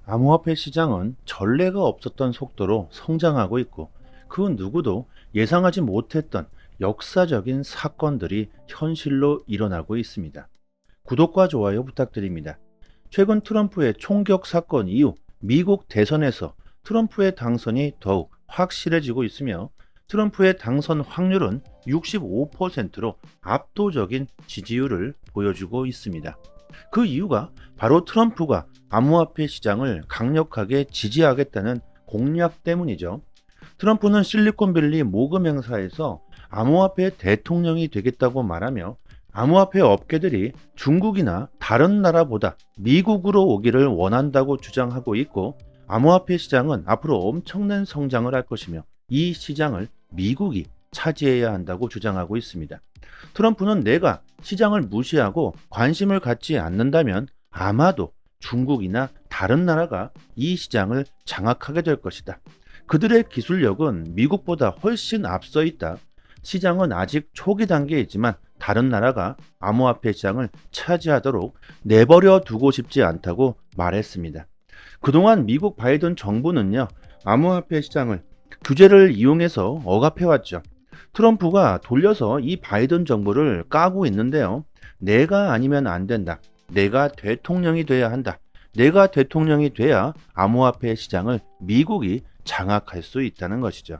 암호화폐 시장은 전례가 없었던 속도로 성장하고 있고 그 누구도 예상하지 못했던 역사적인 사건들이 현실로 일어나고 있습니다. 구독과 좋아요 부탁드립니다. 최근 트럼프의 총격 사건 이후 미국 대선에서 트럼프의 당선이 더욱 확실해지고 있으며 트럼프의 당선 확률은 65%로 압도적인 지지율을 보여주고 있습니다. 그 이유가 바로 트럼프가 암호화폐 시장을 강력하게 지지하겠다는 공약 때문이죠. 트럼프는 실리콘밸리 모금 행사에서 암호화폐 대통령이 되겠다고 말하며 암호화폐 업계들이 중국이나 다른 나라보다 미국으로 오기를 원한다고 주장하고 있고, 암호화폐 시장은 앞으로 엄청난 성장을 할 것이며 이 시장을 미국이 차지해야 한다고 주장하고 있습니다. 트럼프는 내가 시장을 무시하고 관심을 갖지 않는다면 아마도 중국이나 다른 나라가 이 시장을 장악하게 될 것이다. 그들의 기술력은 미국보다 훨씬 앞서 있다. 시장은 아직 초기 단계이지만 다른 나라가 암호화폐 시장을 차지하도록 내버려 두고 싶지 않다고 말했습니다. 그동안 미국 바이든 정부는요, 암호화폐 시장을 규제를 이용해서 억압해왔죠. 트럼프가 돌려서 이 바이든 정부를 까고 있는데요. 내가 아니면 안 된다. 내가 대통령이 돼야 한다. 내가 대통령이 돼야 암호화폐 시장을 미국이 장악할 수 있다는 것이죠.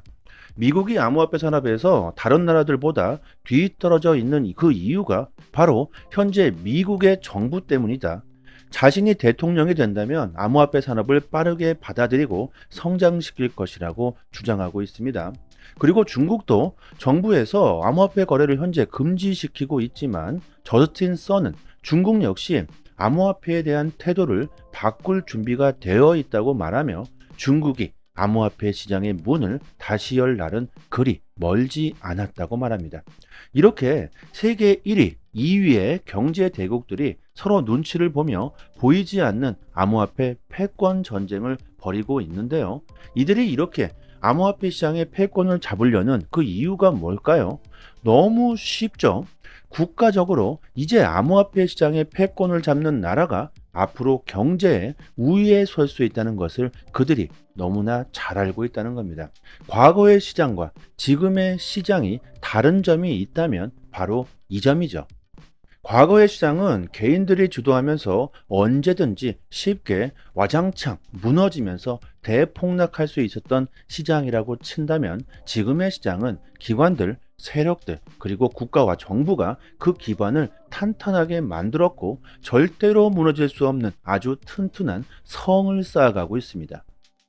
미국이 암호화폐 산업에서 다른 나라들보다 뒤떨어져 있는 그 이유가 바로 현재 미국의 정부 때문이다. 자신이 대통령이 된다면 암호화폐 산업을 빠르게 받아들이고 성장시킬 것이라고 주장하고 있습니다. 그리고 중국도 정부에서 암호화폐 거래를 현재 금지시키고 있지만 저스틴 선은 중국 역시 암호화폐에 대한 태도를 바꿀 준비가 되어 있다고 말하며 중국이 암호화폐 시장의 문을 다시 열 날은 그리 멀지 않았다고 말합니다. 이렇게 세계 1위, 2위의 경제 대국들이 서로 눈치를 보며 보이지 않는 암호화폐 패권 전쟁을 벌이고 있는데요. 이들이 이렇게 암호화폐 시장의 패권을 잡으려는 그 이유가 뭘까요? 너무 쉽죠. 국가적으로 이제 암호화폐 시장의 패권을 잡는 나라가 앞으로 경제의 우위에 설 수 있다는 것을 그들이 너무나 잘 알고 있다는 겁니다. 과거의 시장과 지금의 시장이 다른 점이 있다면 바로 이 점이죠. 과거의 시장은 개인들이 주도하면서 언제든지 쉽게 와장창 무너지면서 대폭락할 수 있었던 시장이라고 친다면, 지금의 시장은 기관들, 세력들, 그리고 국가와 정부가 그 기반을 탄탄하게 만들었고 절대로 무너질 수 없는 아주 튼튼한 성을 쌓아가고 있습니다.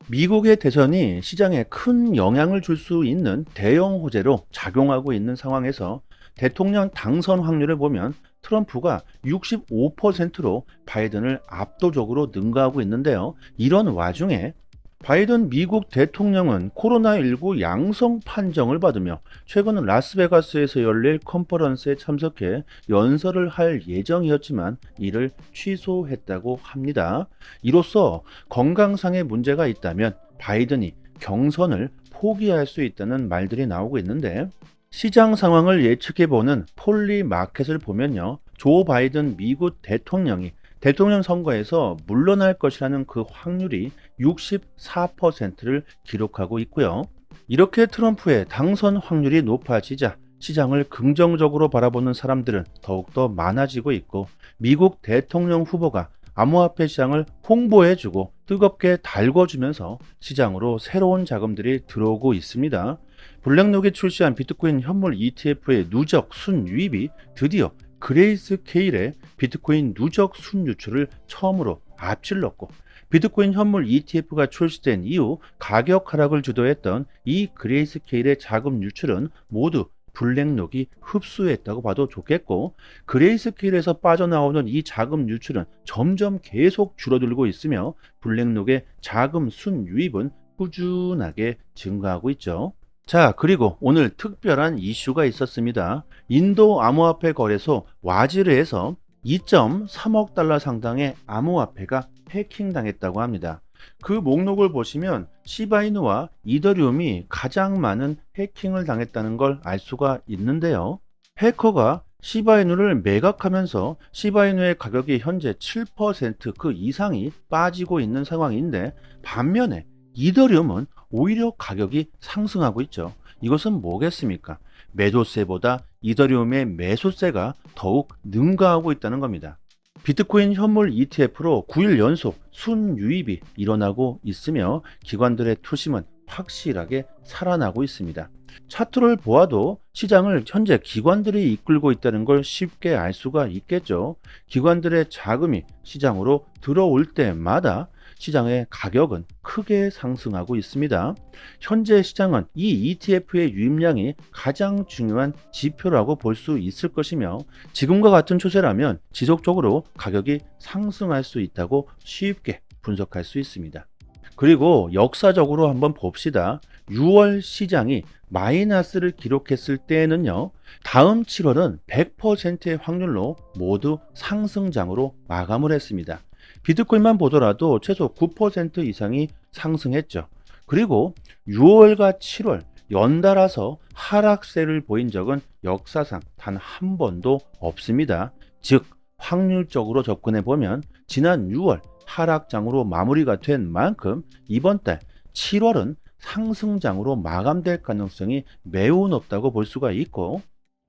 미국의 대선이 시장에 큰 영향을 줄 수 있는 대형 호재로 작용하고 있는 상황에서 대통령 당선 확률을 보면 트럼프가 65%로 바이든을 압도적으로 능가하고 있는데요. 이런 와중에 바이든 미국 대통령은 코로나19 양성 판정을 받으며 최근 라스베가스에서 열릴 컨퍼런스에 참석해 연설을 할 예정이었지만 이를 취소했다고 합니다. 이로써 건강상의 문제가 있다면 바이든이 경선을 포기할 수 있다는 말들이 나오고 있는데, 시장 상황을 예측해보는 폴리 마켓을 보면요, 조 바이든 미국 대통령이 대통령 선거에서 물러날 것이라는 그 확률이 64%를 기록하고 있고요. 이렇게 트럼프의 당선 확률이 높아지자 시장을 긍정적으로 바라보는 사람들은 더욱더 많아지고 있고, 미국 대통령 후보가 암호화폐 시장을 홍보해주고 뜨겁게 달궈주면서 시장으로 새로운 자금들이 들어오고 있습니다. 블랙록이 출시한 비트코인 현물 ETF의 누적 순유입이 드디어 그레이스 케일의 비트코인 누적 순유출을 처음으로 앞질렀고, 비트코인 현물 ETF가 출시된 이후 가격 하락을 주도했던 이 그레이스 케일의 자금 유출은 모두 블랙록이 흡수했다고 봐도 좋겠고, 그레이스 케일에서 빠져나오는 이 자금 유출은 점점 계속 줄어들고 있으며 블랙록의 자금 순유입은 꾸준하게 증가하고 있죠. 자, 그리고 오늘 특별한 이슈가 있었습니다. 인도 암호화폐 거래소 와지르에서 2.3억 달러 상당의 암호화폐가 해킹당했다고 합니다. 그 목록을 보시면 시바이누와 이더리움이 가장 많은 해킹을 당했다는 걸 알 수가 있는데요. 해커가 시바이누를 매각하면서 시바이누의 가격이 현재 7%그 이상이 빠지고 있는 상황인데, 반면에 이더리움은 오히려 가격이 상승하고 있죠. 이것은 뭐겠습니까? 매도세보다 이더리움의 매수세가 더욱 능가하고 있다는 겁니다. 비트코인 현물 ETF로 9일 연속 순유입이 일어나고 있으며 기관들의 투심은 확실하게 살아나고 있습니다. 차트를 보아도 시장을 현재 기관들이 이끌고 있다는 걸 쉽게 알 수가 있겠죠. 기관들의 자금이 시장으로 들어올 때마다 시장의 가격은 크게 상승하고 있습니다. 현재 시장은 이 ETF의 유입량이 가장 중요한 지표라고 볼 수 있을 것이며, 지금과 같은 추세라면 지속적으로 가격이 상승할 수 있다고 쉽게 분석할 수 있습니다. 그리고 역사적으로 한번 봅시다. 6월 시장이 마이너스를 기록했을 때에는요, 다음 7월은 100%의 확률로 모두 상승장으로 마감을 했습니다. 비트코인만 보더라도 최소 9% 이상이 상승했죠. 그리고 6월과 7월 연달아서 하락세를 보인 적은 역사상 단 한 번도 없습니다. 즉, 확률적으로 접근해 보면 지난 6월 하락장으로 마무리가 된 만큼 이번 달 7월은 상승장으로 마감될 가능성이 매우 높다고 볼 수가 있고,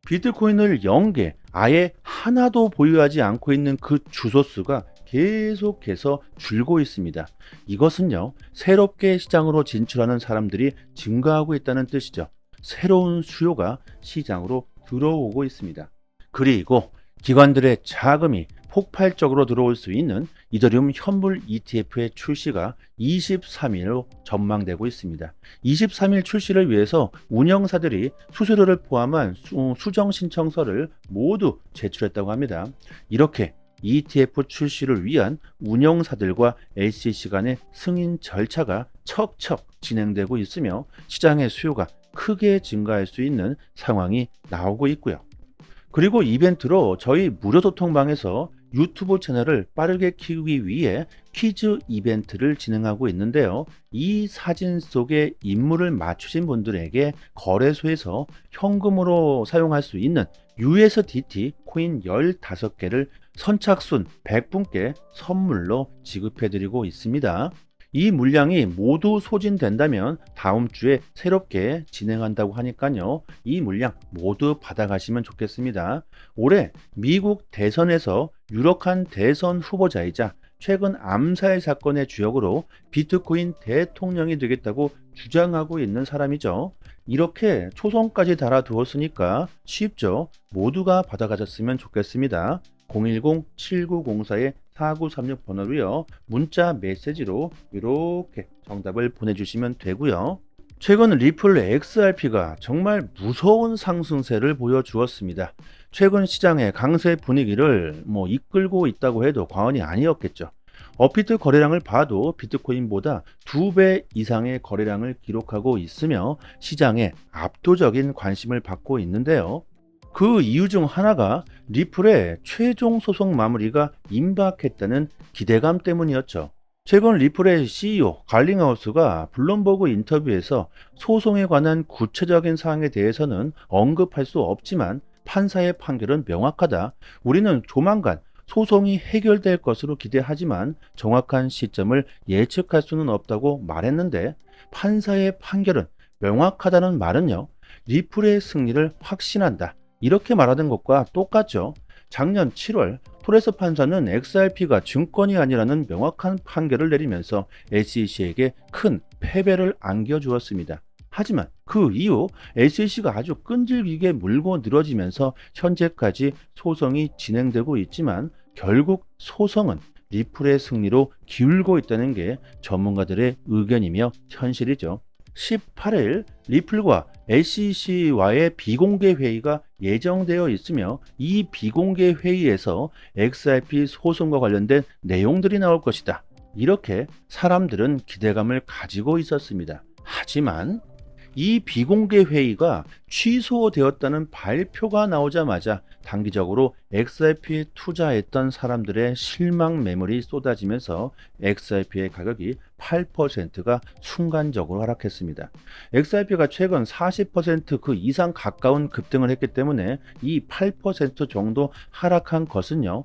비트코인을 0개, 아예 하나도 보유하지 않고 있는 그 주소수가 계속해서 줄고 있습니다. 이것은요, 새롭게 시장으로 진출하는 사람들이 증가하고 있다는 뜻이죠. 새로운 수요가 시장으로 들어오고 있습니다. 그리고 기관들의 자금이 폭발적으로 들어올 수 있는 이더리움 현물 ETF의 출시가 23일로 전망되고 있습니다. 23일 출시를 위해서 운영사들이 수수료를 포함한 수정 신청서를 모두 제출했다고 합니다. 이렇게 ETF 출시를 위한 운영사들과 SEC 간의 승인 절차가 척척 진행되고 있으며 시장의 수요가 크게 증가할 수 있는 상황이 나오고 있고요. 그리고 이벤트로 저희 무료 소통방에서 유튜브 채널을 빠르게 키우기 위해 퀴즈 이벤트를 진행하고 있는데요. 이 사진 속의 인물을 맞추신 분들에게 거래소에서 현금으로 사용할 수 있는 USDT 코인 15개를 선착순 100분께 선물로 지급해드리고 있습니다. 이 물량이 모두 소진된다면 다음 주에 새롭게 진행한다고 하니까요. 이 물량 모두 받아가시면 좋겠습니다. 올해 미국 대선에서 유력한 대선 후보자이자 최근 암살 사건의 주역으로 비트코인 대통령이 되겠다고 주장하고 있는 사람이죠. 이렇게 초성까지 달아두었으니까 쉽죠. 모두가 받아가셨으면 좋겠습니다. 010-7904-4936 번호로요. 문자 메시지로 이렇게 정답을 보내주시면 되고요. 최근 리플 XRP가 정말 무서운 상승세를 보여주었습니다. 최근 시장의 강세 분위기를 이끌고 있다고 해도 과언이 아니었겠죠. 업비트 거래량을 봐도 비트코인보다 2배 이상의 거래량을 기록하고 있으며 시장에 압도적인 관심을 받고 있는데요. 그 이유 중 하나가 리플의 최종 소송 마무리가 임박했다는 기대감 때문이었죠. 최근 리플의 CEO 갈링하우스가 블룸버그 인터뷰에서 소송에 관한 구체적인 사항에 대해서는 언급할 수 없지만 판사의 판결은 명확하다. 우리는 조만간 소송이 해결될 것으로 기대하지만 정확한 시점을 예측할 수는 없다고 말했는데, 판사의 판결은 명확하다는 말은요, 리플의 승리를 확신한다, 이렇게 말하는 것과 똑같죠. 작년 7월 토레스 판사는 XRP가 증권이 아니라는 명확한 판결을 내리면서 SEC에게 큰 패배를 안겨주었습니다. 하지만 그 이후 SEC가 아주 끈질기게 물고 늘어지면서 현재까지 소송이 진행되고 있지만 결국 소송은 리플의 승리로 기울고 있다는 게 전문가들의 의견이며 현실이죠. 18일 리플과 SEC와의 비공개 회의가 예정되어 있으며 이 비공개 회의에서 XRP 소송과 관련된 내용들이 나올 것이다, 이렇게 사람들은 기대감을 가지고 있었습니다. 하지만 이 비공개 회의가 취소되었다는 발표가 나오자마자 단기적으로 XRP에 투자했던 사람들의 실망 매물이 쏟아지면서 XRP의 가격이 8%가 순간적으로 하락했습니다. XRP가 최근 40% 이상 가까운 급등을 했기 때문에 이 8% 정도 하락한 것은요,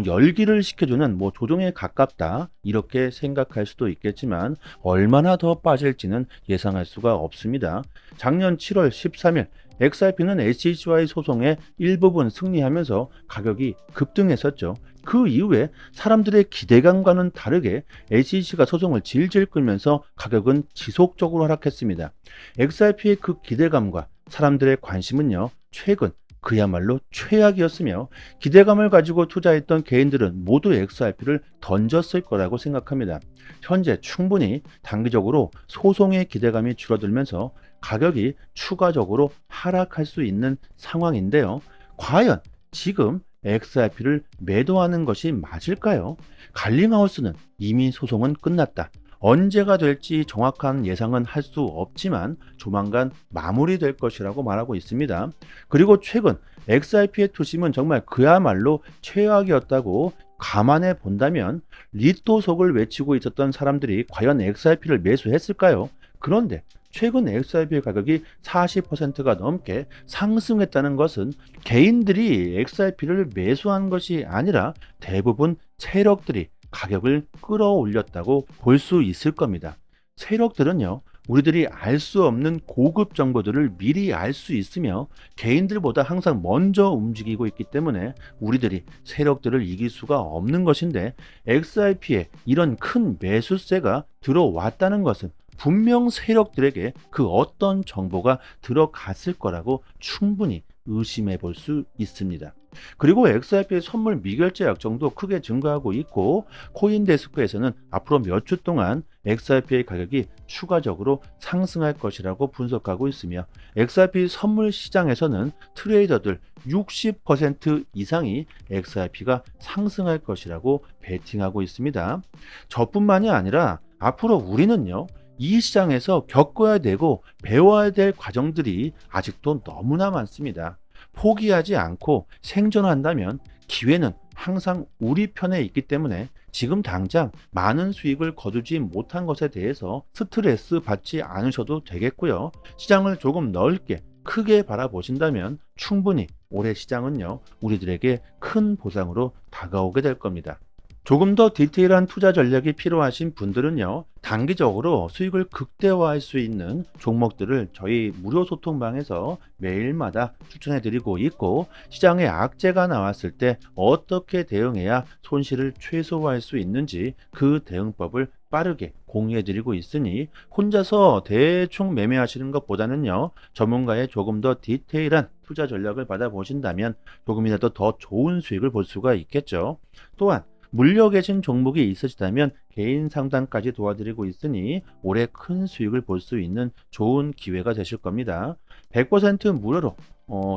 열기를 식혀주는 조정에 가깝다 이렇게 생각할 수도 있겠지만 얼마나 더 빠질지는 예상할 수가 없습니다. 작년 7월 13일 XRP는 SEC와의 소송에 일부분 승리하면서 가격이 급등했었죠. 그 이후에 사람들의 기대감과는 다르게 SEC가 소송을 질질 끌면서 가격은 지속적으로 하락했습니다. XRP의 그 기대감과 사람들의 관심은요, 최근 그야말로 최악이었으며 기대감을 가지고 투자했던 개인들은 모두 XRP를 던졌을 거라고 생각합니다. 현재 충분히 단기적으로 소송의 기대감이 줄어들면서 가격이 추가적으로 하락할 수 있는 상황인데요. 과연 지금 XRP를 매도하는 것이 맞을까요? 갈링하우스는 이미 소송은 끝났다. 언제가 될지 정확한 예상은 할 수 없지만 조만간 마무리될 것이라고 말하고 있습니다. 그리고 최근 XRP의 투심은 정말 그야말로 최악이었다고 감안해 본다면 리토속을 외치고 있었던 사람들이 과연 XRP를 매수했을까요? 그런데 최근 XRP의 가격이 40%가 넘게 상승했다는 것은 개인들이 XRP를 매수한 것이 아니라 대부분 세력들이 가격을 끌어올렸다고 볼 수 있을 겁니다. 세력들은요, 우리들이 알 수 없는 고급 정보들을 미리 알 수 있으며 개인들보다 항상 먼저 움직이고 있기 때문에 우리들이 세력들을 이길 수가 없는 것인데, XRP에 이런 큰 매수세가 들어왔다는 것은 분명 세력들에게 그 어떤 정보가 들어갔을 거라고 충분히 의심해 볼 수 있습니다. 그리고 XRP의 선물 미결제 약정도 크게 증가하고 있고, 코인데스크에서는 앞으로 몇 주 동안 XRP의 가격이 추가적으로 상승할 것이라고 분석하고 있으며, XRP 선물 시장에서는 트레이더들 60% 이상이 XRP가 상승할 것이라고 베팅하고 있습니다. 저뿐만이 아니라 앞으로 우리는요, 이 시장에서 겪어야 되고 배워야 될 과정들이 아직도 너무나 많습니다. 포기하지 않고 생존한다면 기회는 항상 우리 편에 있기 때문에 지금 당장 많은 수익을 거두지 못한 것에 대해서 스트레스 받지 않으셔도 되겠고요. 시장을 조금 넓게 크게 바라보신다면 충분히 올해 시장은요, 우리들에게 큰 보상으로 다가오게 될 겁니다. 조금 더 디테일한 투자 전략이 필요하신 분들은요, 단기적으로 수익을 극대화할 수 있는 종목들을 저희 무료 소통방에서 매일마다 추천해 드리고 있고, 시장에 악재가 나왔을 때 어떻게 대응해야 손실을 최소화할 수 있는지 그 대응법을 빠르게 공유해 드리고 있으니 혼자서 대충 매매하시는 것보다는요, 전문가의 조금 더 디테일한 투자 전략을 받아보신다면 조금이라도 더 좋은 수익을 볼 수가 있겠죠. 또한 물려 계신 종목이 있으시다면 개인 상담까지 도와드리고 있으니 올해 큰 수익을 볼 수 있는 좋은 기회가 되실 겁니다. 100% 무료로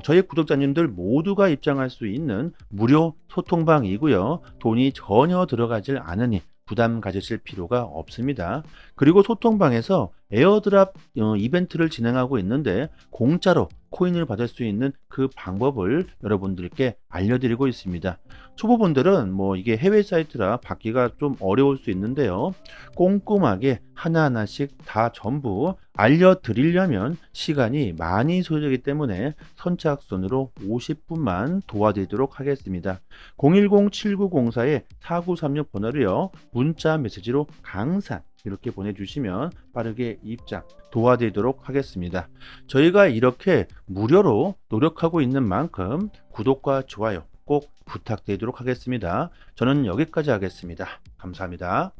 저희 구독자님들 모두가 입장할 수 있는 무료 소통방이고요. 돈이 전혀 들어가질 않으니 부담 가지실 필요가 없습니다. 그리고 소통방에서 에어드랍 이벤트를 진행하고 있는데 공짜로 코인을 받을 수 있는 그 방법을 여러분들께 알려드리고 있습니다. 초보분들은 이게 해외 사이트라 받기가 좀 어려울 수 있는데요. 꼼꼼하게 하나하나씩 다 전부 알려드리려면 시간이 많이 소요되기 때문에 선착순으로 50분만 도와드리도록 하겠습니다. 010-7904-4936 번호로요, 문자 메시지로 강산 이렇게 보내주시면 빠르게 입장 도와드리도록 하겠습니다. 저희가 이렇게 무료로 노력하고 있는 만큼 구독과 좋아요 꼭 부탁드리도록 하겠습니다. 저는 여기까지 하겠습니다. 감사합니다.